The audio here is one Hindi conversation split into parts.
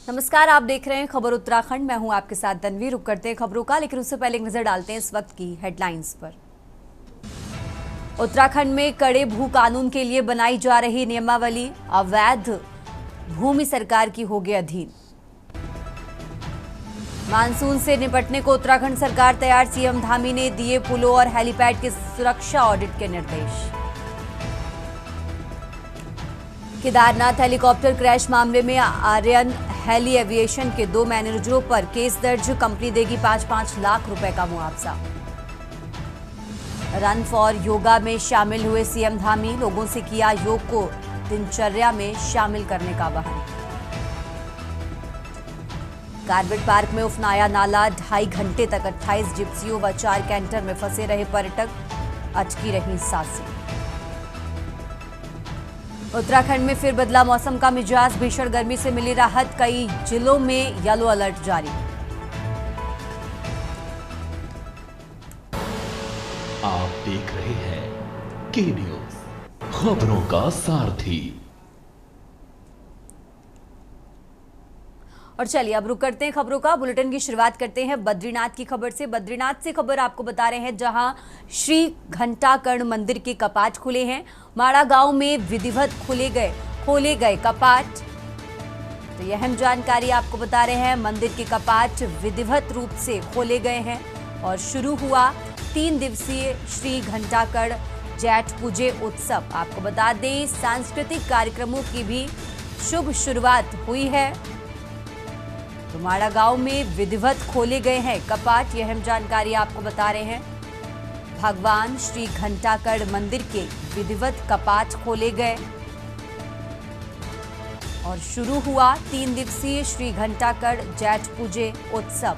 नमस्कार, आप देख रहे हैं खबर उत्तराखंड। मैं हूं आपके साथ तन्वी। रुक करते हैं खबरों का, लेकिन उससे पहले एक नजर डालते हैं इस वक्त की हेडलाइंस पर। उत्तराखंड में कड़े भू कानून के लिए बनाई जा रही नियमावली अवैध भूमि सरकार की होगी अधीन। मानसून से निपटने को उत्तराखंड सरकार तैयार, सीएम धामी ने दिए पुलों और हेलीपैड के सुरक्षा ऑडिट के निर्देश। केदारनाथ हेलीकॉप्टर क्रैश मामले में आर्यन हेली एविएशन के 2 मैनेजरों पर केस दर्ज, कंपनी देगी 5-5 लाख रुपए का मुआवजा। रन फॉर योगा में शामिल हुए सीएम धामी, लोगों से किया योग को दिनचर्या में शामिल करने का आह्वान। कार्बेट पार्क में उफनाया नाला, 2.5 घंटे तक 28 जिप्सियों व 4 कैंटर में फंसे रहे पर्यटक, अटकी रही सांसें। उत्तराखंड में फिर बदला मौसम का मिजाज, भीषण गर्मी से मिली राहत, कई जिलों में येलो अलर्ट जारी। आप देख रहे हैं के न्यूज, खबरों का सारथी। और चलिए अब रुक करते हैं खबरों का। बुलेटिन की शुरुआत करते हैं बद्रीनाथ की खबर से। बद्रीनाथ से खबर आपको बता रहे हैं, जहां श्री घंटाकर्ण मंदिर के कपाट खुले हैं। माड़ा गांव में विधिवत खोले गए कपाट। तो यह अहम जानकारी आपको बता रहे हैं, मंदिर के कपाट विधिवत रूप से खोले गए हैं और शुरू हुआ 3 दिवसीय श्री घंटाकर्ण जैठ पूजे उत्सव। आपको बता दें, सांस्कृतिक कार्यक्रमों की भी शुभ शुरुआत हुई है। तो माड़ा गांव में विधिवत खोले गए हैं कपाट, यह अहम जानकारी आपको बता रहे हैं। भगवान श्री घंटाकर्ण मंदिर के विधिवत कपाट खोले गए और शुरू हुआ 3 दिवसीय श्री घंटाकर्ण जैठ पूजे उत्सव।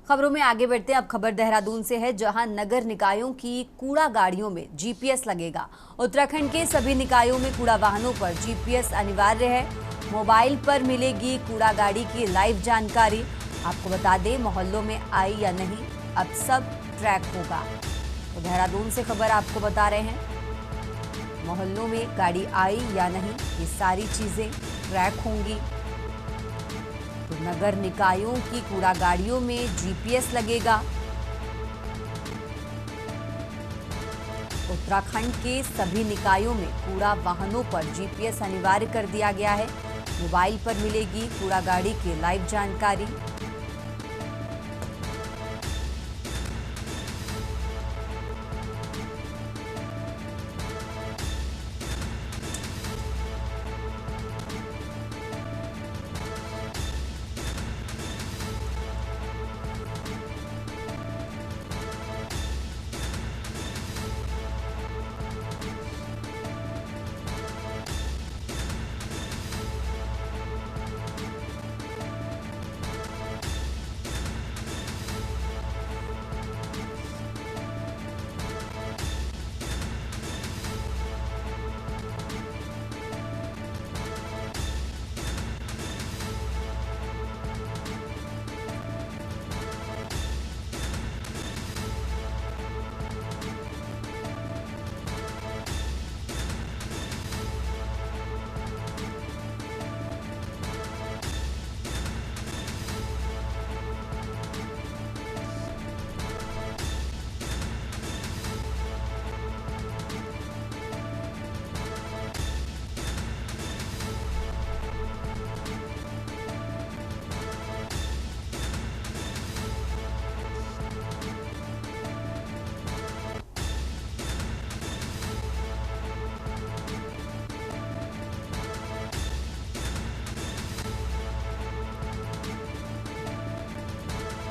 खबरों में आगे बढ़ते हैं। अब खबर देहरादून से है, जहां नगर निकायों की कूड़ा गाड़ियों में जीपीएस लगेगा। उत्तराखंड के सभी निकायों में कूड़ा वाहनों पर जीपीएस अनिवार्य है। मोबाइल पर मिलेगी कूड़ा गाड़ी की लाइव जानकारी। आपको बता दें, मोहल्लों में आई या नहीं, अब सब ट्रैक होगा। तो देहरादून से खबर आपको बता रहे हैं, मोहल्लों में गाड़ी आई या नहीं, ये सारी चीजें ट्रैक होंगी। तो नगर निकायों की कूड़ा गाड़ियों में जीपीएस लगेगा। उत्तराखंड के सभी निकायों में कूड़ा वाहनों पर जीपीएस अनिवार्य कर दिया गया है। मोबाइल पर मिलेगी कूड़ा गाड़ी की लाइव जानकारी।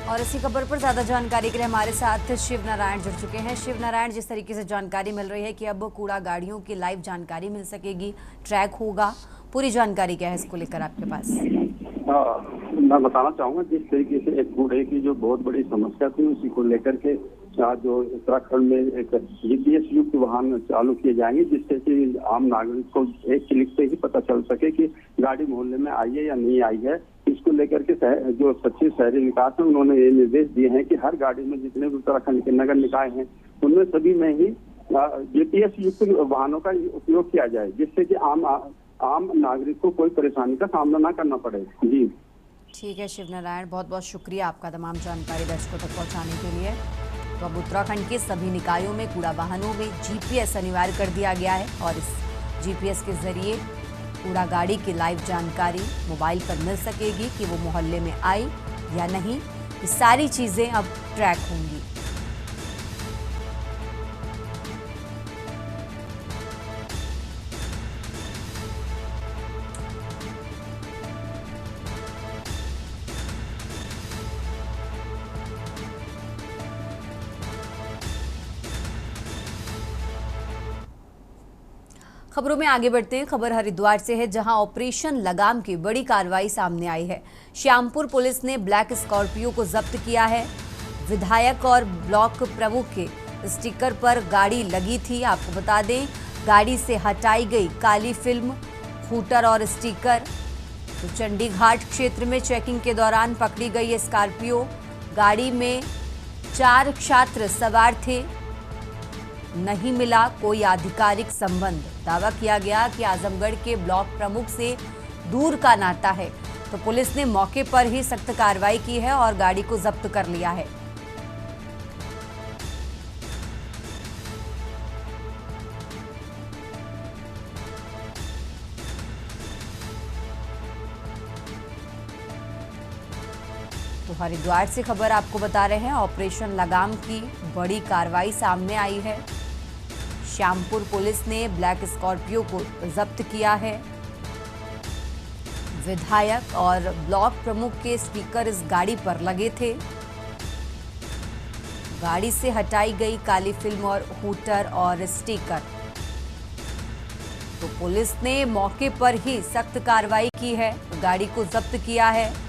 और इसी खबर पर ज्यादा जानकारी के लिए हमारे साथ शिव नारायण जुड़ चुके हैं। शिव नारायण, जिस तरीके से जानकारी मिल रही है कि अब कूड़ा गाड़ियों की लाइव जानकारी मिल सकेगी, ट्रैक होगा, पूरी जानकारी क्या है इसको लेकर आपके पास? मैं बताना चाहूंगा जिस तरीके से एक कूड़े की जो बहुत बड़ी समस्या थी उसी को लेकर के जो उत्तराखंड में एक जीपीएस युक्त वाहन चालू किए जाएंगे, जिससे कि आम नागरिक को एक क्लिक से ही पता चल सके कि गाड़ी मोहल्ले में आई है या नहीं आई है। इसको लेकर के जो सचिव शहरी विकास है उन्होंने ये निर्देश दिए हैं कि हर गाड़ी में जितने भी उत्तराखंड के नगर निकाय हैं उनमें सभी में ही जीपीएस युक्त वाहनों का उपयोग किया जाए, जिससे कि आम नागरिक को कोई परेशानी का सामना ना करना पड़े। जी ठीक है शिव नारायण, बहुत बहुत शुक्रिया आपका तमाम जानकारी दर्शकों तक पहुंचाने के लिए। तो अब उत्तराखंड के सभी निकायों में कूड़ा वाहनों में जीपीएस अनिवार्य कर दिया गया है और इस जीपीएस के जरिए कूड़ा गाड़ी की लाइव जानकारी मोबाइल पर मिल सकेगी कि वो मोहल्ले में आई या नहीं। ये सारी चीजें अब ट्रैक होंगी। खबरों में आगे बढ़ते हैं। खबर हरिद्वार से है, जहां ऑपरेशन लगाम की बड़ी कार्रवाई सामने आई है। श्यामपुर पुलिस ने ब्लैक स्कॉर्पियो को जब्त किया है। विधायक और ब्लॉक प्रमुख के स्टिकर पर गाड़ी लगी थी। आपको बता दें, गाड़ी से हटाई गई काली फिल्म, हूटर और स्टिकर। तो चंडीघाट क्षेत्र में चेकिंग के दौरान पकड़ी गई ये स्कॉर्पियो। गाड़ी में 4 छात्र सवार थे। नहीं मिला कोई आधिकारिक संबंध। दावा किया गया कि आजमगढ़ के ब्लॉक प्रमुख से दूर का नाता है। तो पुलिस ने मौके पर ही सख्त कार्रवाई की है और गाड़ी को जब्त कर लिया है। तो हरिद्वार से खबर आपको बता रहे हैं, ऑपरेशन लगाम की बड़ी कार्रवाई सामने आई है। श्यामपुर पुलिस ने ब्लैक स्कॉर्पियो को जब्त किया है। विधायक और ब्लॉक प्रमुख के स्पीकर इस गाड़ी पर लगे थे। गाड़ी से हटाई गई काली फिल्म और हूटर और स्टिकर। तो पुलिस ने मौके पर ही सख्त कार्रवाई की है, गाड़ी को जब्त किया है।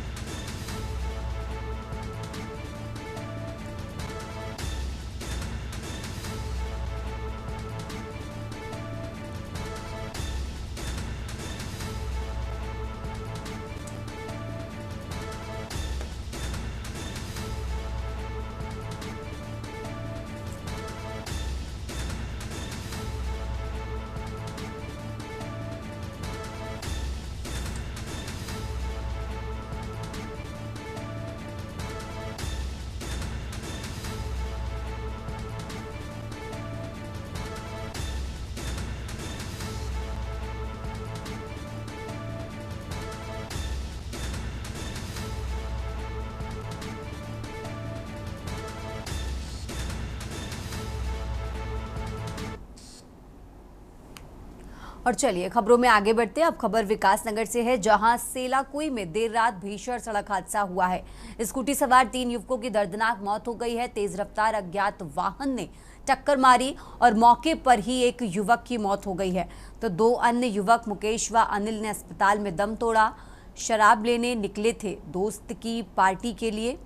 और चलिए खबरों में आगे बढ़ते हैं। अब खबर विकासनगर से है, जहां सेलाकुई में देर रात भीषण सड़क हादसा हुआ है। स्कूटी सवार 3 युवकों की दर्दनाक मौत हो गई है। तेज रफ्तार अज्ञात वाहन ने टक्कर मारी और मौके पर ही एक युवक की मौत हो गई है। तो 2 अन्य युवक मुकेश व अनिल ने अस्पताल में दम तोड़ा। शराब लेने निकले थे दोस्त की पार्टी के लिए।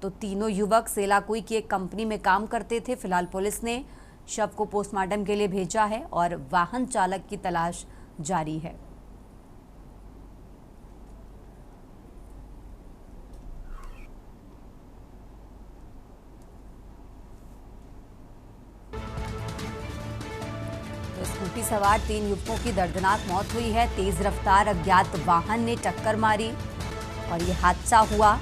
तो तीनों युवक सेलाकुई की एक कंपनी में काम करते थे। फिलहाल पुलिस ने शव को पोस्टमार्टम के लिए भेजा है और वाहन चालक की तलाश जारी है। तो स्कूटी सवार 3 युवकों की दर्दनाक मौत हुई है। तेज रफ्तार अज्ञात वाहन ने टक्कर मारी और ये हादसा हुआ।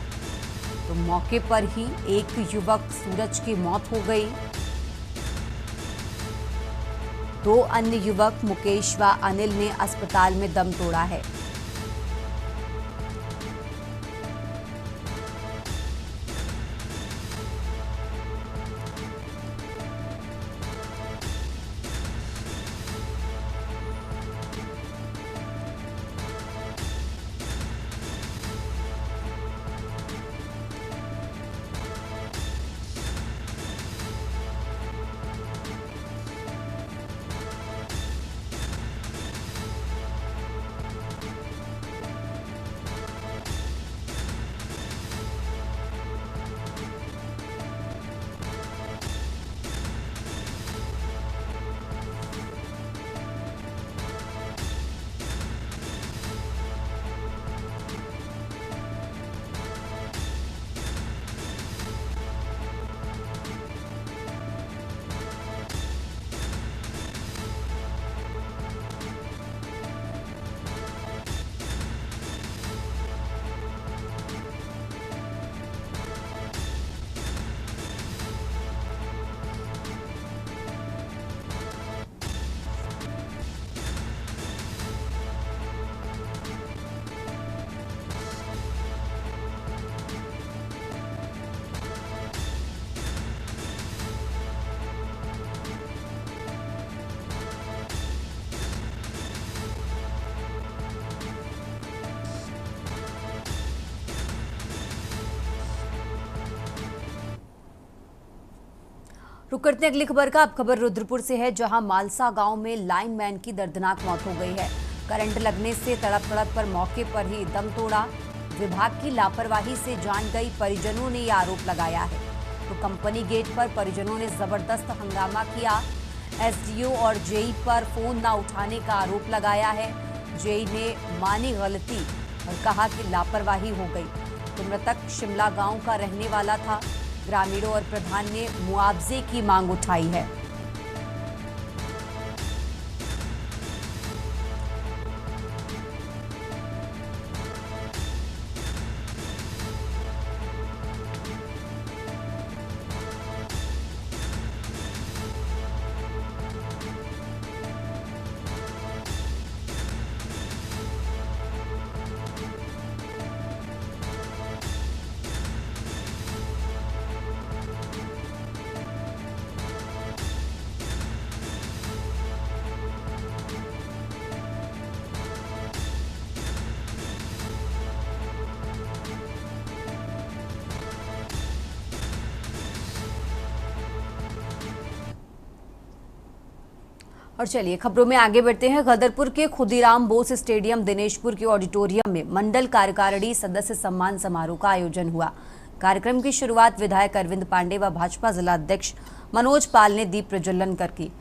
तो मौके पर ही एक युवक सूरज की मौत हो गई। 2 अन्य युवक मुकेश व अनिल ने अस्पताल में दम तोड़ा है। रुक करते हैं अगली खबर का। अब खबर रुद्रपुर से है, जहां मालसा गांव में लाइनमैन की दर्दनाक मौत हो गई है। करंट लगने से तड़प पर मौके पर ही दम तोड़ा। विभाग की लापरवाही से जान गई, परिजनों ने ये आरोप लगाया है। तो कंपनी गेट पर परिजनों ने जबरदस्त हंगामा किया। एसडीओ और जेई पर फोन न उठाने का आरोप लगाया है। जेई ने मानी गलती और कहा कि लापरवाही हो गई। तो मृतक शिमला गांव का रहने वाला था। ग्रामीणों और प्रधान ने मुआवजे की मांग उठाई है। और चलिए खबरों में आगे बढ़ते हैं। गदरपुर के खुदीराम बोस स्टेडियम दिनेशपुर के ऑडिटोरियम में मंडल कार्यकारिणी सदस्य सम्मान समारोह का आयोजन हुआ। कार्यक्रम की शुरुआत विधायक अरविंद पांडे व भाजपा जिला अध्यक्ष मनोज पाल ने दीप प्रज्वलन कर की।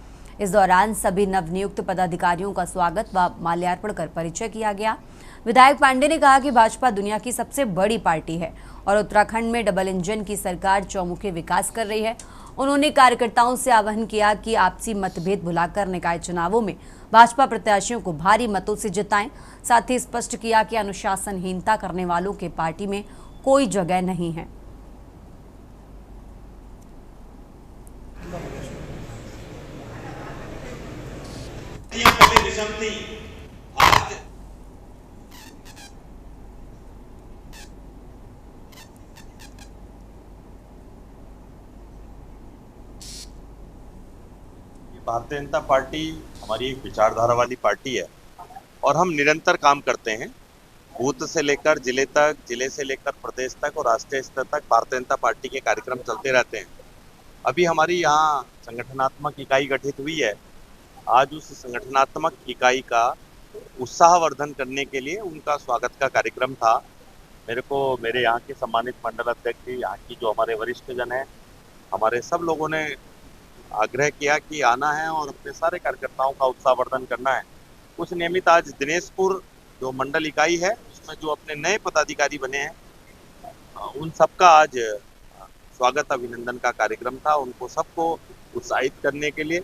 इस दौरान सभी नवनियुक्त पदाधिकारियों का स्वागत व माल्यार्पण कर परिचय किया गया। विधायक पांडे ने कहा कि भाजपा दुनिया की सबसे बड़ी पार्टी है और उत्तराखंड में डबल इंजन की सरकार चौमुखी विकास कर रही है। उन्होंने कार्यकर्ताओं से आह्वान किया कि आपसी मतभेद भुलाकर निकाय चुनावों में भाजपा प्रत्याशियों को भारी मतों से जिताएं। साथ ही स्पष्ट किया कि अनुशासनहीनता करने वालों के पार्टी में कोई जगह नहीं है। भारतीय जनता पार्टी हमारी एक विचारधारा वाली पार्टी है और हम निरंतर काम करते हैं। बूथ से लेकर जिले तक, जिले से लेकर प्रदेश तक और राष्ट्रीय स्तर तक भारतीय जनता पार्टी के कार्यक्रम चलते रहते हैं। अभी हमारी यहाँ संगठनात्मक इकाई गठित हुई है। आज उस संगठनात्मक इकाई का उत्साहवर्धन करने के लिए उनका स्वागत का कार्यक्रम था। मेरे यहाँ के सम्मानित मंडल अध्यक्ष, यहाँ की जो हमारे वरिष्ठ जन हैं, हमारे सब लोगों ने आग्रह किया कि आना है और अपने सारे कार्यकर्ताओं का उत्साहवर्धन करना है। कुछ नियमित आज दिनेशपुर जो मंडल इकाई है उसमें जो अपने नए पदाधिकारी बने हैं, उन सबका आज स्वागत अभिनंदन का कार्यक्रम था। उनको सबको उत्साहित करने के लिए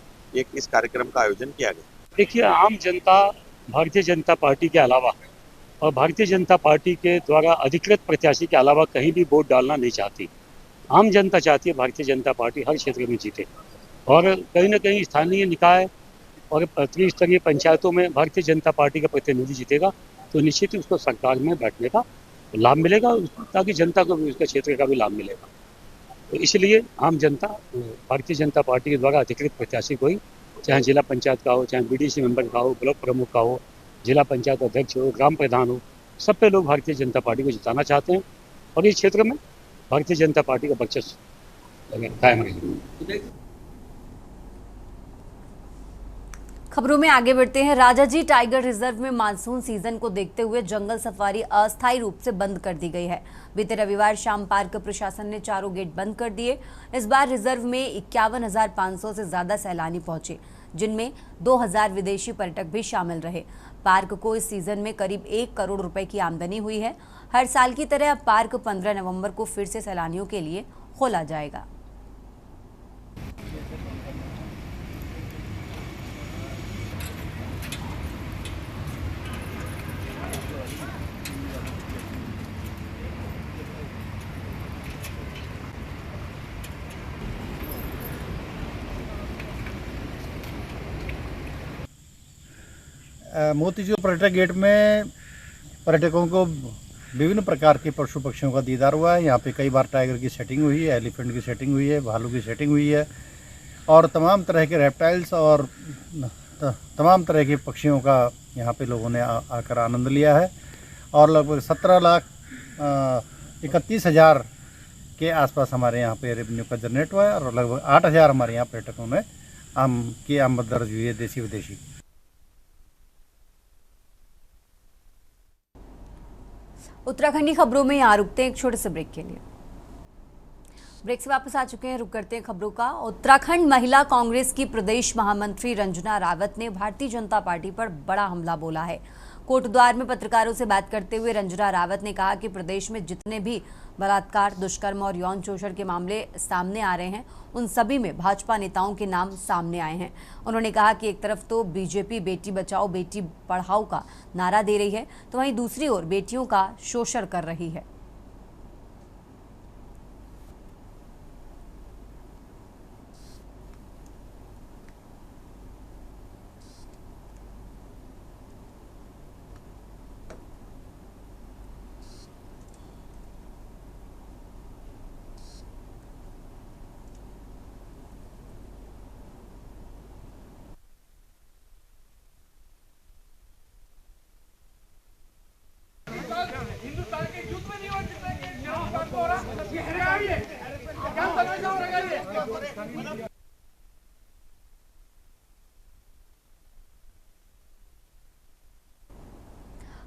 इस कार्यक्रम का आयोजन किया गया। देखिए, आम जनता भारतीय जनता पार्टी के अलावा और भारतीय जनता पार्टी के द्वारा अधिकृत प्रत्याशी के अलावा कहीं भी वोट डालना नहीं चाहती। आम जनता चाहती है भारतीय जनता पार्टी हर क्षेत्र में जीते और कहीं ना कहीं स्थानीय निकाय और त्रिस्तरीय पंचायतों में भारतीय जनता पार्टी का प्रतिनिधि जीतेगा तो निश्चित ही उसको सरकार में बैठने का लाभ मिलेगा, ताकि जनता को भी उसके क्षेत्र का भी लाभ मिलेगा। तो इसलिए आम जनता भारतीय जनता पार्टी के द्वारा अधिकृत प्रत्याशी कोई, चाहे जिला पंचायत का हो, चाहे बीडीसी मेंबर का हो, ब्लॉक प्रमुख का हो, जिला पंचायत अध्यक्ष हो, ग्राम प्रधान हो, सब पे लोग भारतीय जनता पार्टी को जिताना चाहते हैं और इस क्षेत्र में भारतीय जनता पार्टी का वर्चस्व कायम रहेगा। खबरों में आगे बढ़ते हैं। राजाजी टाइगर रिजर्व में मानसून सीजन को देखते हुए जंगल सफारी अस्थायी रूप से बंद कर दी गई है। बीते रविवार शाम पार्क प्रशासन ने चारों गेट बंद कर दिए। इस बार रिजर्व में 51,500 से ज्यादा सैलानी पहुंचे, जिनमें 2,000 विदेशी पर्यटक भी शामिल रहे। पार्क को इस सीजन में करीब 1 करोड़ रुपए की आमदनी हुई है। हर साल की तरह अब पार्क 15 नवंबर को फिर से सैलानियों के लिए खोला जाएगा। मोतीचूर पर्यटक गेट में पर्यटकों को विभिन्न प्रकार के पशु पक्षियों का दीदार हुआ है। यहाँ पे कई बार टाइगर की सेटिंग हुई है, एलिफेंट की सेटिंग हुई है, भालू की सेटिंग हुई है और तमाम तरह के रेप्टाइल्स और तमाम तरह के पक्षियों का यहाँ पे लोगों ने आकर आनंद लिया है। और लगभग 17,31,000 के आसपास हमारे यहाँ पे रेवेन्यू का जनरेट हुआ है और लगभग 8,000 हमारे यहाँ पर्यटकों में आम की आमद दर्ज हुई है, देसी विदेशी। उत्तराखंडी खबरों में यहाँ रुकते हैं एक छोटे से ब्रेक के लिए। ब्रेक से वापस आ चुके हैं, रुक करते हैं खबरों का। उत्तराखंड महिला कांग्रेस की प्रदेश महामंत्री रंजना रावत ने भारतीय जनता पार्टी पर बड़ा हमला बोला है। कोटद्वार में पत्रकारों से बात करते हुए रंजना रावत ने कहा कि प्रदेश में जितने भी बलात्कार, दुष्कर्म और यौन शोषण के मामले सामने आ रहे हैं, उन सभी में भाजपा नेताओं के नाम सामने आए हैं। उन्होंने कहा कि एक तरफ तो बीजेपी बेटी बचाओ बेटी पढ़ाओ का नारा दे रही है, तो वहीं दूसरी ओर बेटियों का शोषण कर रही है।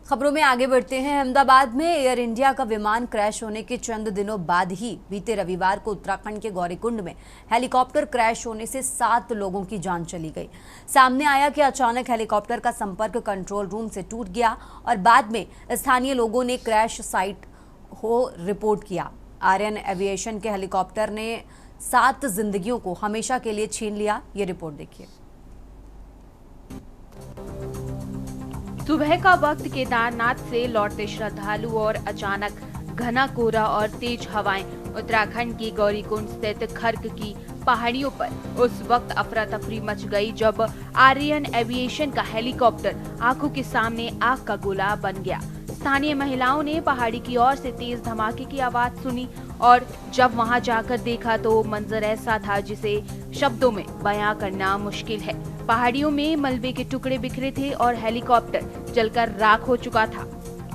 खबरों में आगे बढ़ते हैं। अहमदाबाद में एयर इंडिया का विमान क्रैश होने के चंद दिनों बाद ही बीते रविवार को उत्तराखंड के गौरीकुंड में हेलीकॉप्टर क्रैश होने से 7 लोगों की जान चली गई। सामने आया कि अचानक हेलीकॉप्टर का संपर्क कंट्रोल रूम से टूट गया और बाद में स्थानीय लोगों ने क्रैश साइट हो रिपोर्ट किया। आर्यन एविएशन के हेलीकॉप्टर ने 7 जिंदगियों को हमेशा के लिए छीन लिया। ये रिपोर्ट देखिए। सुबह का वक्त केदारनाथ से लौटते श्रद्धालु और अचानक घना कोहरा और तेज हवाएं उत्तराखंड की गौरीकुंड स्थित खर्क की पहाड़ियों पर उस वक्त अफरा तफरी मच गई जब आर्यन एविएशन का हेलीकॉप्टर आंखों के सामने आग का गोला बन गया। स्थानीय महिलाओं ने पहाड़ी की ओर से तेज धमाके की आवाज सुनी और जब वहां जाकर देखा तो मंजर ऐसा था जिसे शब्दों में बयां करना मुश्किल है। पहाड़ियों में मलबे के टुकड़े बिखरे थे और हेलीकॉप्टर जलकर राख हो चुका था।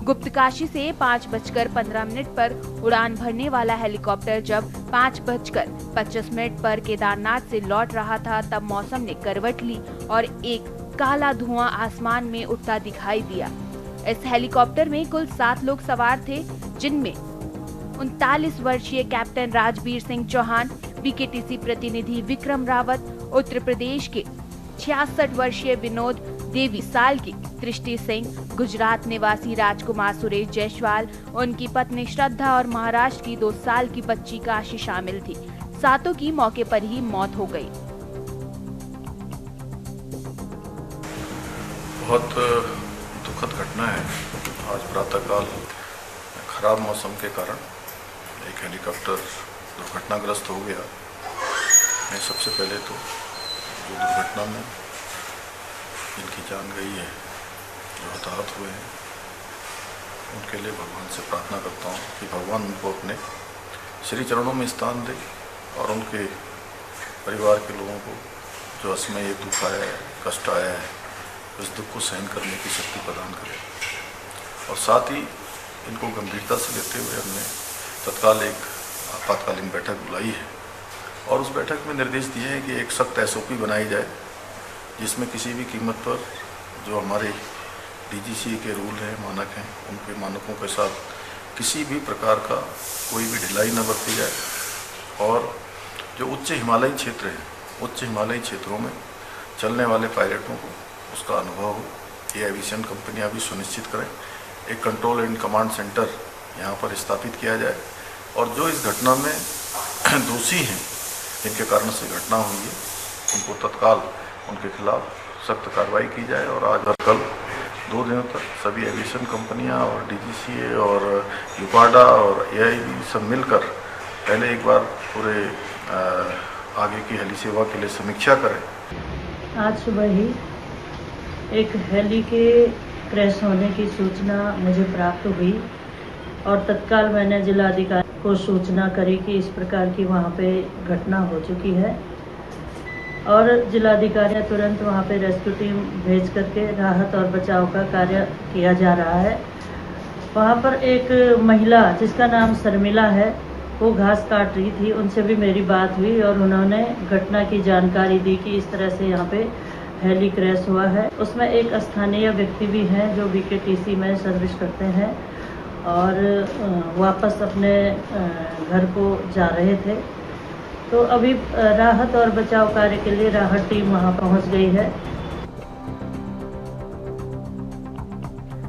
गुप्तकाशी से 5:15 पर उड़ान भरने वाला हेलीकॉप्टर जब 5:25 पर केदारनाथ से लौट रहा था तब मौसम ने करवट ली और एक काला धुआं आसमान में उठता दिखाई दिया। इस हेलीकॉप्टर में कुल 7 लोग सवार थे, जिनमें 39 वर्षीय कैप्टन राजबीर सिंह चौहान, बीकेटीसी प्रतिनिधि विक्रम रावत, उत्तर प्रदेश के 66 वर्षीय विनोद देवी साल की दृष्टि सिंह, गुजरात निवासी राजकुमार सुरेश जायसवाल, उनकी पत्नी श्रद्धा और महाराष्ट्र की 2 साल की बच्ची काशी शामिल थी। 7 की मौके पर ही मौत हो गई। बहुत दुखद घटना है। आज प्रातःकाल खराब मौसम के कारण एक हेलीकॉप्टर दुर्घटनाग्रस्त हो गया। मैं सबसे पहले तो जो दुर्घटना में जिनकी जान गई है, जो हताहत हुए हैं, उनके लिए भगवान से प्रार्थना करता हूँ कि भगवान उनको अपने श्री चरणों में स्थान दे और उनके परिवार के लोगों को जो असमय ये दुख आया है, कष्ट आया है, उस दुख को सहन करने की शक्ति प्रदान करे। और साथ ही इनको गंभीरता से लेते हुए हमने तत्काल एक आपातकालीन बैठक बुलाई है और उस बैठक में निर्देश दिए हैं कि एक सख्त SOP बनाई जाए जिसमें किसी भी कीमत पर जो हमारे DGCA के रूल हैं, मानक हैं, उनके मानकों के साथ किसी भी प्रकार का कोई भी ढिलाई न बरती जाए और जो उच्च हिमालयी क्षेत्र हैं, उच्च हिमालयी क्षेत्रों में चलने वाले पायलटों को उसका अनुभव हो, ये एविएशन कंपनियां भी सुनिश्चित करें। एक कंट्रोल एंड कमांड सेंटर यहाँ पर स्थापित किया जाए और जो इस घटना में दोषी हैं, जिनके कारण से घटना हुई है, उनको तत्काल उनके खिलाफ सख्त कार्रवाई की जाए। और आज और कल 2 दिनों तक सभी एविएशन कंपनियां और DGCA और यूपाडा और AIB सब मिलकर पहले एक बार पूरे आगे की हेली सेवा के लिए समीक्षा करें। आज सुबह ही एक हेली के क्रैश होने की सूचना मुझे प्राप्त हुई और तत्काल मैंने जिलाधिकारी को सूचना करी कि इस प्रकार की वहाँ पे घटना हो चुकी है और जिलाधिकारी ने तुरंत वहाँ पे रेस्क्यू टीम भेज करके राहत और बचाव का कार्य किया जा रहा है। वहाँ पर एक महिला जिसका नाम शर्मिला है, वो घास काट रही थी, उनसे भी मेरी बात हुई और उन्होंने घटना की जानकारी दी कि इस तरह से यहाँ पे हेली क्रैश हुआ है। उसमें एक स्थानीय व्यक्ति भी हैं जो BKTC में सर्विस करते हैं और वापस अपने घर को जा रहे थे। तो अभी राहत और बचाव कार्य के लिए राहत टीम वहां पहुंच गई है।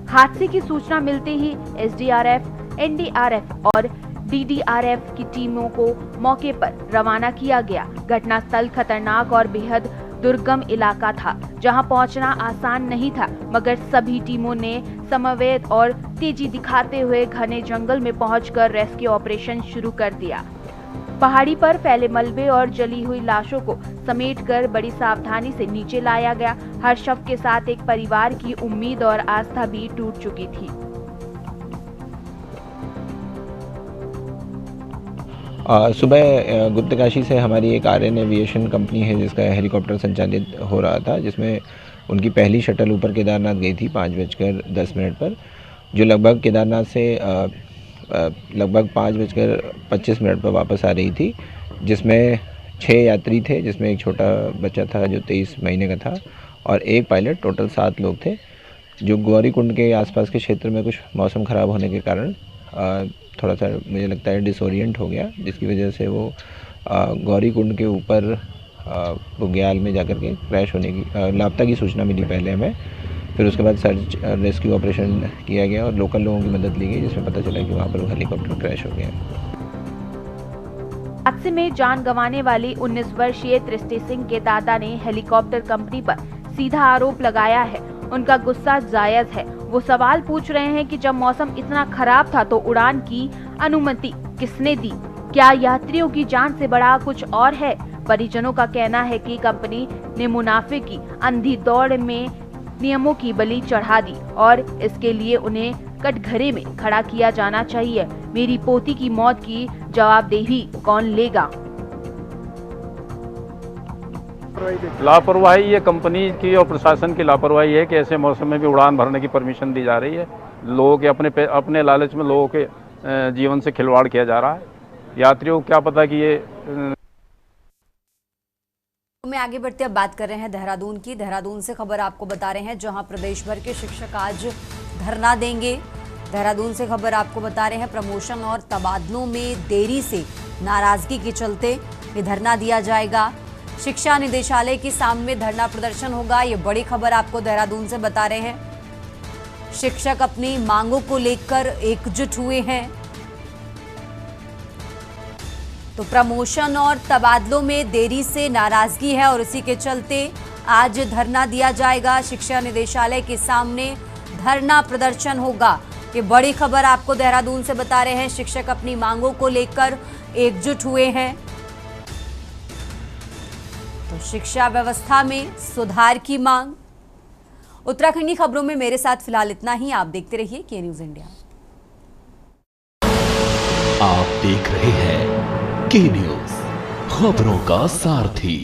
हादसे की सूचना मिलते ही SDRF, NDRF और DDRF की टीमों को मौके पर रवाना किया गया। घटनास्थल खतरनाक और बेहद दुर्गम इलाका था, जहां पहुंचना आसान नहीं था, मगर सभी टीमों ने समन्वय और तेजी दिखाते हुए घने जंगल में पहुंचकर रेस्क्यू ऑपरेशन शुरू कर दिया। पहाड़ी पर फैले मलबे और जली हुई लाशों को समेटकर बड़ी सावधानी से नीचे लाया गया। हर शव के साथ एक परिवार की उम्मीद और आस्था भी टूट चुकी थी। सुबह गुप्तकाशी से हमारी एक RN एविएशन कंपनी है जिसका हेलीकॉप्टर संचालित हो रहा था, जिसमें उनकी पहली शटल ऊपर केदारनाथ गई थी 5:10 पर, जो लगभग केदारनाथ से लगभग 5:25 पर वापस आ रही थी, जिसमें 6 यात्री थे, जिसमें एक छोटा बच्चा था जो 23 महीने का था और एक पायलट। टोटल 7 लोग थे। जो गौरीकुंड के आसपास के क्षेत्र में कुछ मौसम ख़राब होने के कारण थोड़ा सा मुझे लगता है डिसोरिएंट हो गया, जिसकी वजह से वो गौरीकुंड के ऊपर बुग्याल में जाकर के क्रैश होने की लापता की सूचना मिली पहले हमें। फिर उसके बाद सर्च रेस्क्यू ऑपरेशन किया गया और लोकल लोगों की मदद ली गई, जिसमें पता चला कि वहाँ पर हेलीकॉप्टर क्रैश हो गया। हादसे में जान गंवाने वाली 19 वर्षीय तृष्टि सिंह के दादा ने हेलीकॉप्टर कंपनी पर सीधा आरोप लगाया है। उनका गुस्सा जायज है। वो सवाल पूछ रहे हैं कि जब मौसम इतना खराब था तो उड़ान की अनुमति किसने दी? क्या यात्रियों की जान से बड़ा कुछ और है? परिजनों का कहना है कि कंपनी ने मुनाफे की अंधी दौड़ में नियमों की बलि चढ़ा दी और इसके लिए उन्हें कटघरे में खड़ा किया जाना चाहिए। मेरी पोती की मौत की जवाबदेही कौन लेगा? लापरवाही ये कंपनी की और प्रशासन की लापरवाही है कि ऐसे मौसम में भी उड़ान भरने की परमिशन दी जा रही है। लोगों के अपने लालच में लोगों के जीवन से खिलवाड़ किया जा रहा है। यात्रियों को क्या पता कि ये में आगे बढ़ते अब बात कर रहे हैं देहरादून की। देहरादून से खबर आपको बता रहे हैं, जहां प्रदेश भर के शिक्षक आज धरना देंगे। देहरादून से खबर आपको बता रहे हैं, प्रमोशन और तबादलों में देरी से नाराजगी के चलते ये धरना दिया जाएगा। शिक्षा निदेशालय के सामने धरना प्रदर्शन होगा। ये बड़ी खबर आपको देहरादून से बता रहे हैं। शिक्षक अपनी मांगों को लेकर एकजुट हुए हैं। तो प्रमोशन और तबादलों में देरी से नाराजगी है और इसी के चलते आज धरना दिया जाएगा। शिक्षा निदेशालय के सामने धरना प्रदर्शन होगा। ये बड़ी खबर आपको देहरादून से बता रहे हैं। शिक्षक अपनी मांगों को लेकर एकजुट हुए हैं। तो शिक्षा व्यवस्था में सुधार की मांग। उत्तराखंडी खबरों में मेरे साथ फिलहाल इतना ही। आप देखते रहिए के न्यूज इंडिया। आप देख रहे हैं के न्यूज, खबरों का सारथी।